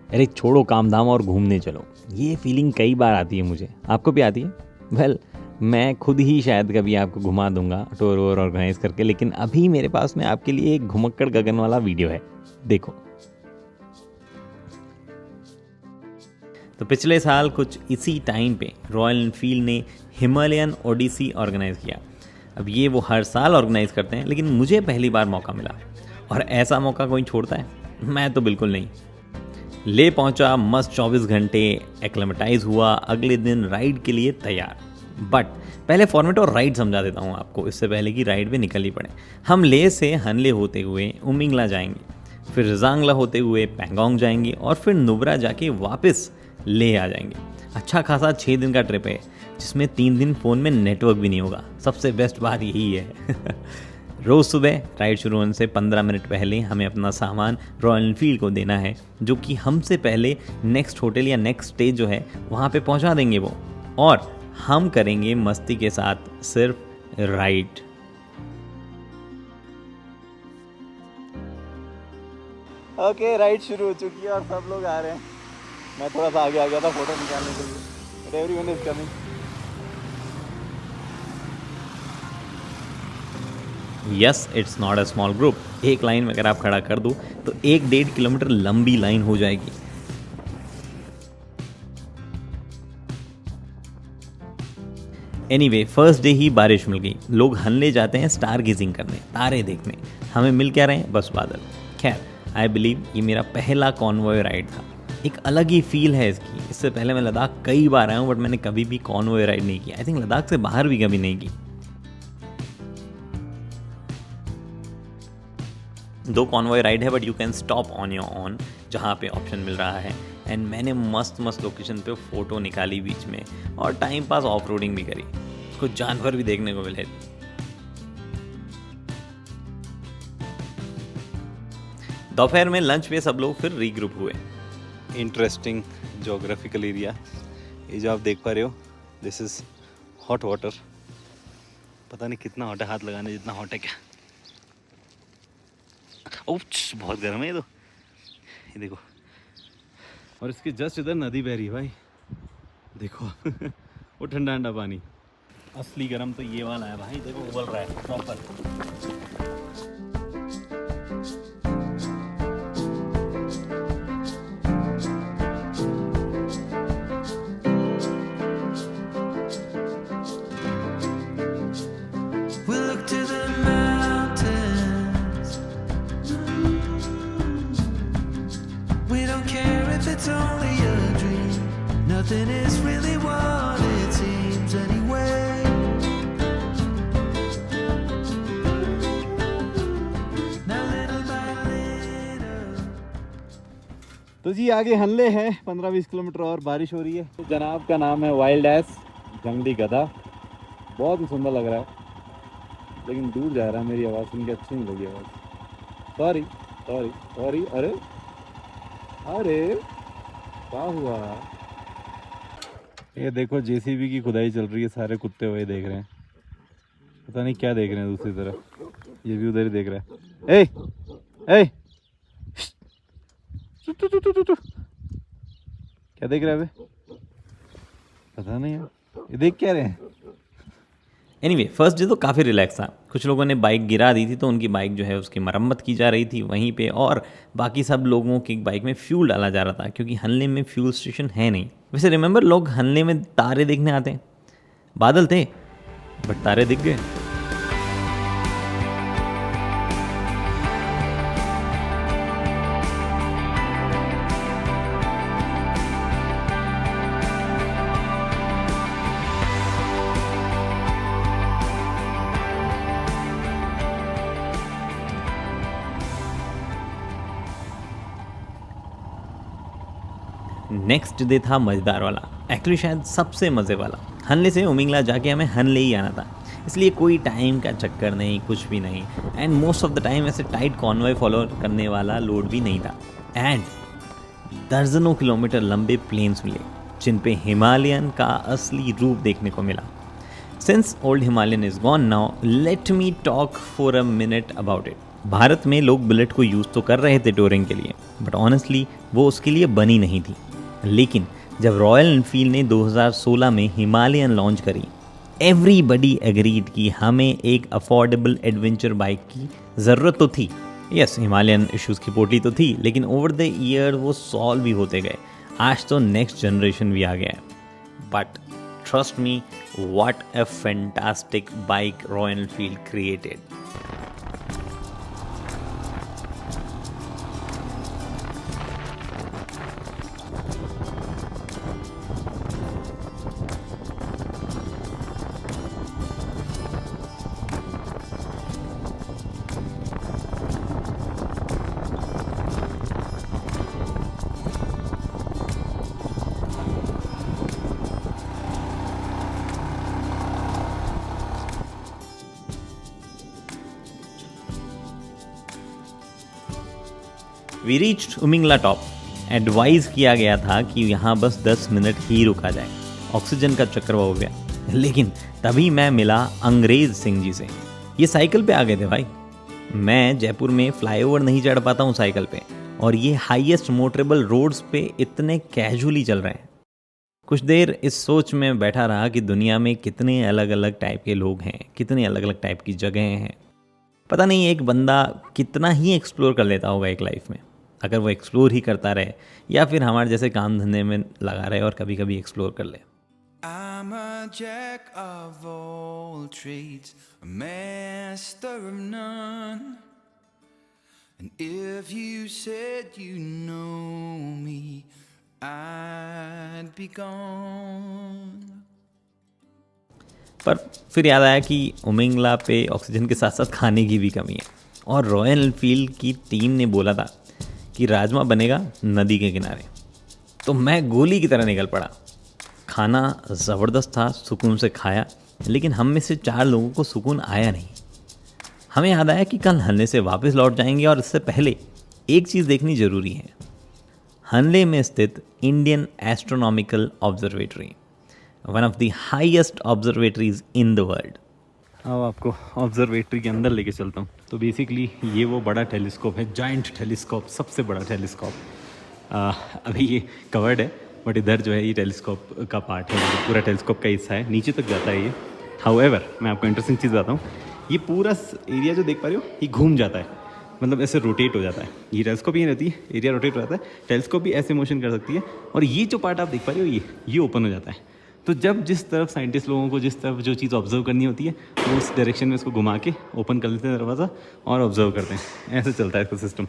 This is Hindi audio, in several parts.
अरे छोड़ो काम धाम और घूमने चलो, ये फीलिंग कई बार आती है मुझे। आपको भी आती है? वेल मैं खुद ही शायद कभी आपको घुमा दूंगा टूर वूर ऑर्गेनाइज करके, लेकिन अभी मेरे पास में आपके लिए एक घुमक्कड़ गगन वाला वीडियो है, देखो। तो पिछले साल कुछ इसी टाइम पे रॉयल एनफील्ड ने हिमालयन ओडिसी ऑर्गेनाइज किया। अब ये वो हर साल ऑर्गेनाइज करते हैं, लेकिन मुझे पहली बार मौका मिला, और ऐसा मौका कोई छोड़ता है? मैं तो बिल्कुल नहीं। ले पहुंचा, मस्त 24 घंटे एक्लेमेटाइज हुआ, अगले दिन राइड के लिए तैयार। बट पहले फॉर्मेट और राइड समझा देता हूँ आपको, इससे पहले कि राइड पे निकल ही पड़े। हम ले से हनले होते हुए उमिंगला जाएंगे, फिर जांगला होते हुए पैंगोंग जाएंगे, और फिर नुब्रा जाके वापस ले आ जाएंगे। अच्छा खासा 6 दिन का ट्रिप है, जिसमें 3 दिन फ़ोन में नेटवर्क भी नहीं होगा। सबसे बेस्ट बात यही है। रोज़ सुबह राइड शुरू होने से 15 मिनट पहले हमें अपना सामान रॉयल एनफील्ड को देना है, जो कि हमसे पहले नेक्स्ट होटल या नेक्स्ट स्टे जो है वहाँ पे पहुँचा देंगे वो, और हम करेंगे मस्ती के साथ सिर्फ राइड। ओके, राइड शुरू हो चुकी है और सब लोग आ रहे हैं। मैं थोड़ा सा आगे आ गया था फोटो निकालने के लिए, but everyone is coming. Yes, it's not a small group. एक लाइन में अगर आप खड़ा कर दो तो 1-1.5 किलोमीटर लंबी लाइन हो जाएगी। एनीवे, फर्स्ट डे ही बारिश मिल गई। लोग हनले जाते हैं स्टार गेजिंग करने, तारे देखने। हमें मिल क्या रहे हैं? बस बादल। खैर, आई बिलीव ये मेरा पहला कॉन्वॉय राइड था। एक अलग ही फील है इसकी। इससे पहले मैं लद्दाख कई बार आया हूँ, बट मैंने कभी भी कॉन्वॉय राइड नहीं की। आई थिंक लद्दाख से बाहर भी कभी नहीं की। 2 कॉन्वॉय राइड है, but you can stop on your own, जहाँ पे ऑप्शन मिल रहा है। एंड मैंने मस्त मस्त लोकेशन पे फ़ोटो निकाली बीच में, और टाइम पास ऑफ रोडिंग भी करी। कुछ जानवर भी देखने को मिले। दोपहर में लंच पे सब लोग फिर रीग्रुप हुए। Interesting geographical area. ये जो आप देख पा रहे हो, दिस इज़ हॉट वाटर। पता नहीं कितना हॉट है, हाथ लगाने जितना हॉट है क्या। ओप्स, बहुत गर्म है ये तो। ये देखो, और इसके जस्ट इधर नदी बह रही है भाई, देखो। वो ठंडा ठंडा पानी। असली गर्म तो ये वाला है भाई, देखो उबल रहा है proper. It's only a dream. Nothing is really what it seems anyway. Now little by little. तो जी आगे हनले हैं 15-20 किलोमीटर और बारिश हो रही है। तो जनाब का नाम है वाइल्ड एस जंगली गधा। बहुत ही सुंदर लग रहा है, लेकिन दूर जा रहा है। मेरी आवाज़ सुन के अच्छी नहीं लगी आवाज़। Sorry sorry sorry. अरे अरे क्या हुआ? ये देखो, जेसीबी की खुदाई चल रही है। सारे कुत्ते हुए देख रहे हैं, पता नहीं क्या देख रहे हैं दूसरी तरफ। ये भी उधर ही देख रहा है। ए ए तू क्या देख रहा है बे? पता नहीं यार, ये देख क्या रहे हैं। एनीवे, फर्स्ट डे तो काफ़ी रिलैक्स था। कुछ लोगों ने बाइक गिरा दी थी, तो उनकी बाइक जो है उसकी मरम्मत की जा रही थी वहीं पे, और बाकी सब लोगों की बाइक में फ्यूल डाला जा रहा था, क्योंकि हनले में फ्यूल स्टेशन है नहीं। वैसे रिमेंबर, लोग हनले में तारे देखने आते हैं। बादल थे बट तारे दिख गए। नेक्स्ट डे था मज़ेदार वाला, एक्चुअली शायद सबसे मज़े वाला। हनले से उमिंगला जाके हमें हनले ही आना था, इसलिए कोई टाइम का चक्कर नहीं, कुछ भी नहीं। And most of the time ऐसे टाइट कॉन्वॉय फॉलो करने वाला लोड भी नहीं था। एंड दर्जनों किलोमीटर लंबे प्लेन्स मिले, जिन पे हिमालयन का असली रूप देखने को मिला। Since old Himalayan is gone now, let me talk for a minute about it. Bharat में लोग बुलेट को यूज़ तो कर रहे थे टूरिंग के लिए, बट ऑनेस्टली वो उसके लिए बनी नहीं थी। लेकिन जब रॉयल एनफील्ड ने 2016 में हिमालयन लॉन्च करी, एवरीबडी एग्रीड कि हमें एक अफोर्डेबल एडवेंचर बाइक की ज़रूरत तो थी। यस, हिमालयन इश्यूज़ की पोटी तो थी, लेकिन ओवर द ईयर वो सॉल्व भी होते गए। आज तो नेक्स्ट जनरेशन भी आ गया है। But trust me, what a fantastic bike Royal Enfield created. We reached Umlingla top. Advice किया गया था कि यहाँ बस 10 मिनट ही रुका जाए, ऑक्सीजन का चक्कर हो गया। लेकिन तभी मैं मिला अंग्रेज सिंह जी से। ये साइकिल पे आ गए थे भाई। मैं जयपुर में फ्लाईओवर नहीं चढ़ पाता हूँ साइकिल पे, और ये हाईएस्ट मोटरेबल रोड्स पे इतने कैजुअली चल रहे हैं। कुछ देर इस सोच में बैठा रहा कि दुनिया में कितने अलग अलग टाइप के लोग हैं, कितने अलग अलग टाइप की जगहें हैं। पता नहीं एक बंदा कितना ही एक्सप्लोर कर लेता होगा एक लाइफ में, अगर वो एक्सप्लोर ही करता रहे या फिर हमारे जैसे काम धंधे में लगा रहे और कभी कभी एक्सप्लोर कर ले। I'm a jack of all trades, a master of none. And if you said you know me, I'd be gone. पर फिर याद आया कि उमिंगला पे ऑक्सीजन के साथ साथ खाने की भी कमी है, और रॉयल एनफील्ड की टीम ने बोला था कि राजमा बनेगा नदी के किनारे। तो मैं गोली की तरह निकल पड़ा। खाना ज़बरदस्त था, सुकून से खाया, लेकिन हम में से 4 लोगों को सुकून आया नहीं। हमें याद आया कि कल हनले से वापस लौट जाएंगे, और इससे पहले एक चीज़ देखनी ज़रूरी है। हनले में स्थित Indian astronomical observatory, one of the highest observatories in the world. अब आपको ऑब्जर्वेटरी के अंदर लेके चलता हूँ। तो बेसिकली ये वो बड़ा टेलीस्कोप है, जाइंट टेलीस्कोप, सबसे बड़ा टेलीस्कोप। अभी ये कवर्ड है, बट इधर जो है ये टेलीस्कोप का पार्ट है, मतलब पूरा टेलीस्कोप का हिस्सा है, नीचे तक जाता है ये। हाउएवर मैं आपको इंटरेस्टिंग चीज़ बताता हूँ, ये पूरा एरिया जो देख पा रहे हो ये घूम जाता है, मतलब ऐसे रोटेट हो जाता है। ये टेलीस्कोप ही रहती है, एरिया रोटेट हो जाता है, टेलीस्कोप भी ऐसे मोशन कर सकती है। और ये जो पार्ट आप देख पा रहे हो ये ओपन हो जाता है। तो जब जिस तरफ साइंटिस्ट लोगों को जिस तरफ जो चीज़ ऑब्जर्व करनी होती है, वो उस डायरेक्शन में इसको घुमा के ओपन कर लेते हैं दरवाज़ा और ऑब्जर्व करते हैं। ऐसे चलता है इसका सिस्टम।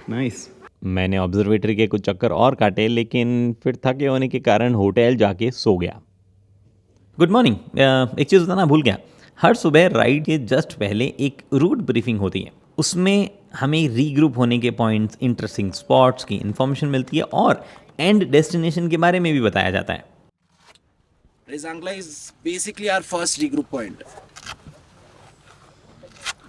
नाइस। मैंने ऑब्जर्वेटरी के कुछ चक्कर और काटे, लेकिन फिर थके होने के कारण होटल जाके सो गया। Good morning. एक चीज़ बताना भूल गया, हर सुबह राइड के जस्ट पहले एक रूट ब्रीफिंग होती है। उसमें हमें रीग्रुप होने के पॉइंट्स, इंटरेस्टिंग स्पॉट्स की इन्फॉर्मेशन मिलती है, और एंड डेस्टिनेशन के बारे में भी बताया जाता है। Rizangla is basically our first regroup point.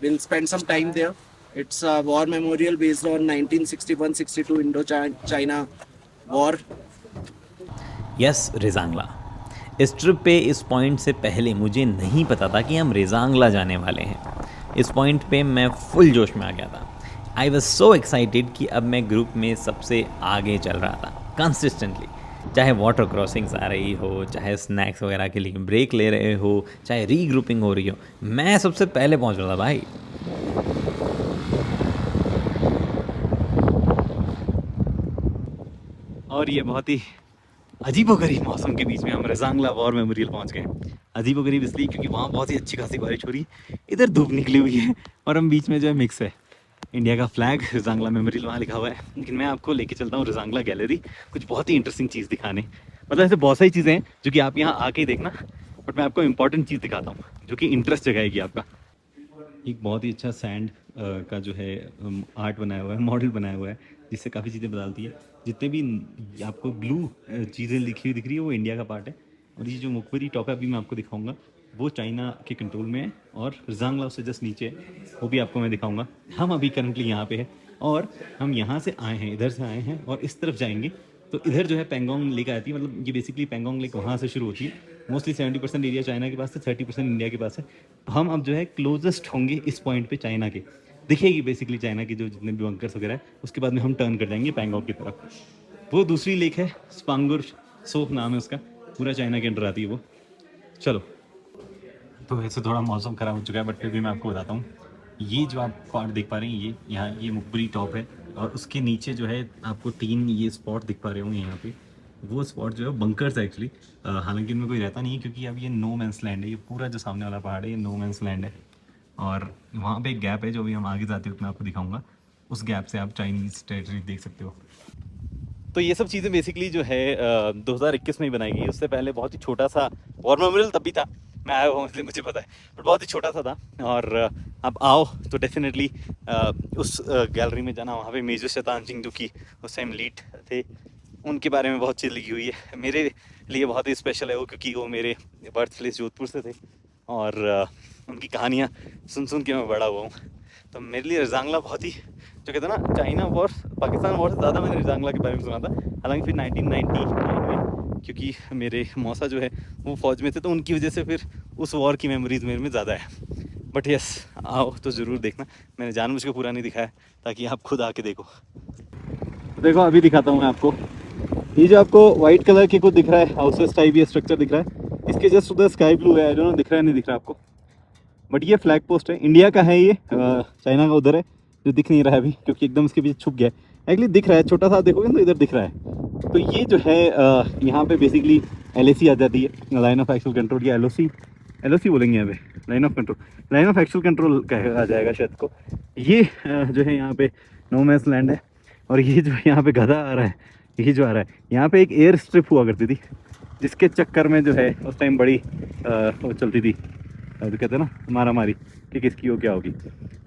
We'll spend some time there. It's a war memorial based on 1961-62 Indo-China war. यस, रेजांगला। इस ट्रिप पे इस पॉइंट से पहले मुझे नहीं पता था कि हम रेजांगला जाने वाले हैं। इस पॉइंट पे मैं फुल जोश में आ गया था। आई वॉज सो एक्साइटेड कि अब मैं ग्रुप में सबसे आगे चल रहा था कंसिस्टेंटली। चाहे वाटर क्रॉसिंग्स आ रही हो, चाहे स्नैक्स वगैरह के लिए ब्रेक ले रहे हो, चाहे रीग्रुपिंग हो रही हो, मैं सबसे पहले पहुंच रहा था भाई। और ये बहुत ही अजीबोगरीब मौसम के बीच में हम रेजांगला वॉर मेमोरियल पहुंच गए। अजीबोगरीब इसलिए क्योंकि वहाँ बहुत ही अच्छी खासी बारिश हो रही है, इधर धूप निकली हुई है, और हम बीच में जो है मिक्स है। इंडिया का फ्लैग, रेजांगला मेमोरियल वहाँ लिखा हुआ है। लेकिन मैं आपको लेके चलता हूँ रेजांगला गैलरी, कुछ बहुत ही इंटरेस्टिंग चीज़ दिखाने। मतलब ऐसे बहुत सारी चीज़ें हैं जो कि आप यहाँ आके ही देखना, बट मैं आपको इंपॉर्टेंट चीज़ दिखाता हूँ जो कि इंटरेस्ट जगाएगी आपका। एक बहुत ही अच्छा सैंड का जो है आर्ट बनाया हुआ है, मॉडल बनाया हुआ है, जिससे काफ़ी चीज़ें बदलती है। जितने भी आपको ब्लू चीज़ें लिखी हुई दिख रही है वो इंडिया का पार्ट है। और ये जो मुखबिरी टॉका भी मैं आपको दिखाऊंगा वो चाइना के कंट्रोल में है, और रेजांगला उससे जस्ट नीचे है, वो भी आपको मैं दिखाऊंगा। हम अभी करंटली यहाँ पे है, और हम यहाँ से आए हैं, इधर से आए हैं, और इस तरफ जाएंगे तो इधर जो है पेंगोंग लेक आती है। मतलब ये बेसिकली पेंगोंग लेक वहाँ से शुरू होती है। मोस्टली 70% एरिया चाइना के पास है, 30% इंडिया के पास है। हम अब जो है क्लोजेस्ट होंगे इस पॉइंट पे चाइना के, दिखेगी बेसिकली चाइना की जो जितने भी बंकर्स वगैरह है। उसके बाद में हम टर्न कर जाएंगे पैंगोंग की तरफ। वो दूसरी लेक है, स्पांगुर सो नाम है उसका, पूरा चाइना के अंडर आती है वो। चलो, तो वैसे थोड़ा मौसम ख़राब हो चुका है, बट फिर भी मैं आपको बताता हूँ। ये जो आप पहाड़ देख पा रहे हैं, ये यहाँ ये मुखबरी टॉप है, और उसके नीचे जो है आपको 3 ये स्पॉट दिख पा रहे होंगे यहाँ पे। वो स्पॉट जो है बंकर्स है एक्चुअली, हालांकि इनमें कोई रहता नहीं है, क्योंकि अब ये नो मैंस लैंड है। ये पूरा जो सामने वाला पहाड़ है ये नो मैंस लैंड है, और वहाँ पे एक गैप है जो भी हम आगे जाते वक्त मैं आपको दिखाऊंगा। उस गैप से आप चाइनीज़ टेरिटरी देख सकते हो। तो ये सब चीज़ें बेसिकली जो है 2021 में ही बनाई गई। उससे पहले बहुत ही छोटा सा वॉर मेमोरियल तब भी था, मैं आया हुआ इसलिए मुझे पता है, बट बहुत ही छोटा सा था। और आप आओ तो डेफिनेटली उस गैलरी में जाना। वहाँ पे मेजर शैतान सिंह जो कि उस टाइम लीड थे, उनके बारे में बहुत चीज़ लिखी हुई है। मेरे लिए बहुत ही स्पेशल है वो, क्योंकि वो मेरे बर्थ प्लेस जोधपुर से थे, और उनकी कहानियाँ सुन सुन के मैं बड़ा हुआ हूँ। तो मेरे लिए रजांगला बहुत ही, जो कहते हैं ना, चाइना वॉर पाकिस्तान वॉर से ज़्यादा मैंने रजांगला के बारे में सुना था। हालांकि फिर 1999 में, क्योंकि मेरे मौसा जो है वो फ़ौज में थे, तो उनकी वजह से फिर उस वॉर की मेमोरीज़ मेरे में ज़्यादा है। बट यस, आओ तो ज़रूर देखना। मैंने जानबूझ के पूरा नहीं दिखाया ताकि आप खुद आके देखो। देखो अभी दिखाता हूँ मैं आपको। ये जो आपको वाइट कलर के कुछ दिख रहा है, हाउसेस टाइप ये स्ट्रक्चर दिख रहा है, इसके जस्ट उधर स्काई ब्लू है। आई डोंट नो दिख रहा है नहीं दिख रहा आपको, बट ये फ्लैग पोस्ट है, इंडिया का है ये। चाइना का उधर है जो दिख नहीं रहा है अभी, क्योंकि एकदम इसके पीछे छुप गया है। एक्चुअली दिख रहा है, छोटा सा देखोगे तो इधर दिख रहा है। तो ये जो है यहाँ पे बेसिकली LAC आ जाती है, लाइन ऑफ एक्चुअल कंट्रोल, या LOC बोलेंगे यहाँ पे, line of control, line of actual control आ जाएगा शायद को। ये जो है यहाँ पे नो मैंस लैंड है। और ये जो यहाँ पे गधा आ रहा है, ये जो आ रहा है, यहाँ पे एक एयर स्ट्रिप हुआ करती थी, जिसके चक्कर में जो है उस टाइम बड़ी वो चलती थी, जो कहते हैं ना मारा मारी कि किसकी हो क्या होगी।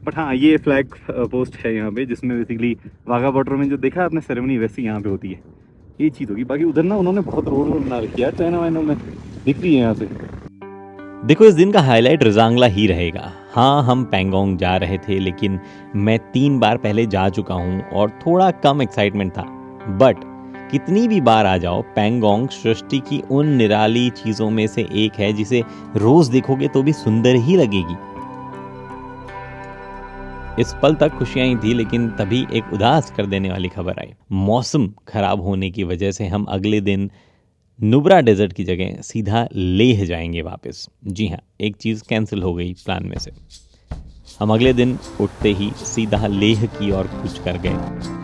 बट हाँ, ये फ्लैग पोस्ट है यहाँ पे, जिसमें बेसिकली वाघा बॉर्डर में जो देखा आपने सेरेमनी, वैसी यहाँ पे होती है। ये चीज़ होगी। बाकी उधर ना उन्होंने बहुत रोड बना रखी है चाइना वाइना में, दिख रही है यहाँ से। देखो, इस दिन का हाईलाइट रजांगला ही रहेगा। हाँ, हम पैंगोंग जा रहे थे, लेकिन मैं 3 बार पहले जा चुका हूँ और थोड़ा कम एक्साइटमेंट था। बट कितनी भी बार आ जाओ, पैंगोंग सृष्टि की उन निराली चीज़ों में से एक है जिसे रोज देखोगे तो भी सुंदर ही लगेगी। इस पल तक खुशियां ही थी, लेकिन तभी एक उदास कर देने वाली खबर आई। मौसम खराब होने की वजह से हम अगले दिन नुब्रा डेजर्ट की जगह सीधा लेह जाएंगे वापस। जी हाँ, एक चीज़ कैंसिल हो गई प्लान में से। हम अगले दिन उठते ही सीधा लेह की ओर कूच कर गए।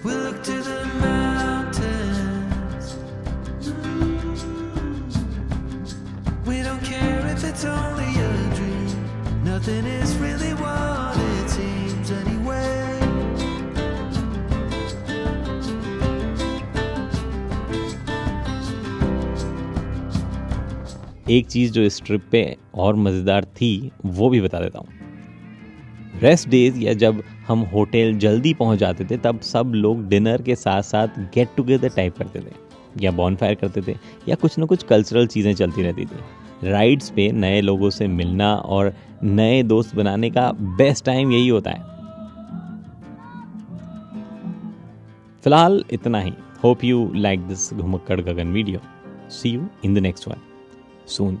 We look to the mountains. We don't care if it's only a dream. Nothing is really what it seems anyway. एक चीज़ जो इस ट्रिप पे और मज़ेदार थी वो भी बता देता हूँ। रेस्ट डेज या जब हम होटल जल्दी पहुँच जाते थे, तब सब लोग डिनर के साथ साथ गेट टुगेदर टाइप करते थे, या बॉनफायर करते थे, या कुछ ना कुछ कल्चरल चीज़ें चलती रहती थी। राइड्स पे नए लोगों से मिलना और नए दोस्त बनाने का बेस्ट टाइम यही होता है। फिलहाल इतना ही। Hope you like this Ghumakkad Gagan video. See you in the next one soon.